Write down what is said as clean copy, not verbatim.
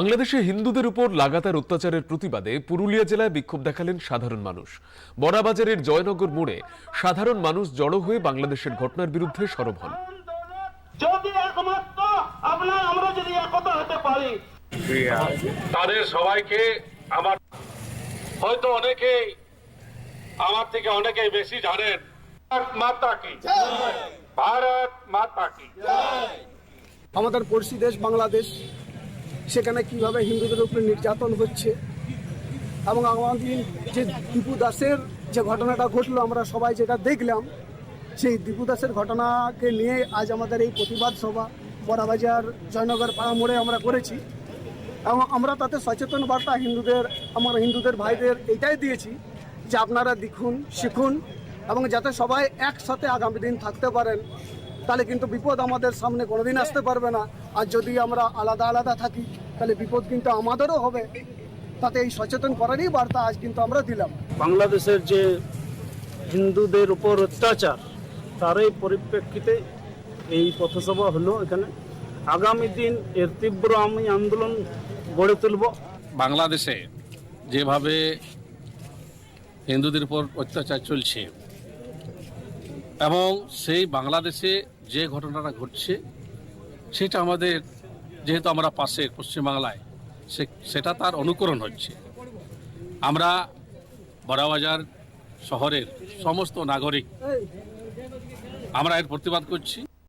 বাংলাদেশে হিন্দুদের উপর লাগাতার অত্যাচারের প্রতিবাদে পুরুলিয়া জেলায় বিক্ষোভ দেখালেন সাধারণ মানুষ। বড়াবাজারের জয়নগর মোড়ে সাধারণ মানুষ জড়ো হয়ে বাংলাদেশের ঘটনার বিরুদ্ধে সরব হন। যদি একমাত্র আমরা যদি একতা হতে পারি, তাদের সবাইকে আমার হয়তো অনেকেই আমার থেকে অনেকেই বেশি জানেন। ভারত মাতা কি জয়, ভারত মাতা কি জয়। আমাদের পড়শি দেশ বাংলাদেশ, সেখানে কিভাবে হিন্দুদের উপরে নির্যাতন হচ্ছে এবং আমাদের যে দীপু দাসের যে ঘটনাটা ঘটলো আমরা সবাই যেটা দেখলাম, সেই দীপু দাসের ঘটনাকে নিয়ে আজ আমাদের এই প্রতিবাদ সভা বড়াবাজার জয়নগর পাড়া মোড়ে আমরা করেছি এবং আমরা তাতে সচেতন বার্তা হিন্দুদের ভাইদের এইটাই দিয়েছি যে আপনারা দেখুন, শিখুন এবং যাতে সবাই একসাথে আগামী দিন থাকতে পারেন। তাহলে কিন্তু বিপদ আমাদের সামনে কোনোদিন আসতে পারবে না। আর যদি আমরা আলাদা আলাদা থাকি তাহলে বিপদ কিন্তু আমাদেরও হবে। তাতে এই সচেতন করারই বার্তা আজ কিন্তু আমরা দিলাম। বাংলাদেশের যে হিন্দুদের উপর অত্যাচার, তারই পরিপ্রেক্ষিতে এই পথসভা হলো এখানে। আগামী দিন এর তীব্র আমি আন্দোলন গড়ে তুলব। বাংলাদেশে যেভাবে হিন্দুদের উপর অত্যাচার চলছে এবং সেই বাংলাদেশে যে ঘটনাটা ঘটছে সেটা আমাদের, যেহেতু আমরা পাশে পশ্চিমবাংলায়, সেটা তার অনুকরণ হচ্ছে। আমরা বড়াবাজার শহরের সমস্ত নাগরিক আমরা এর প্রতিবাদ করছি।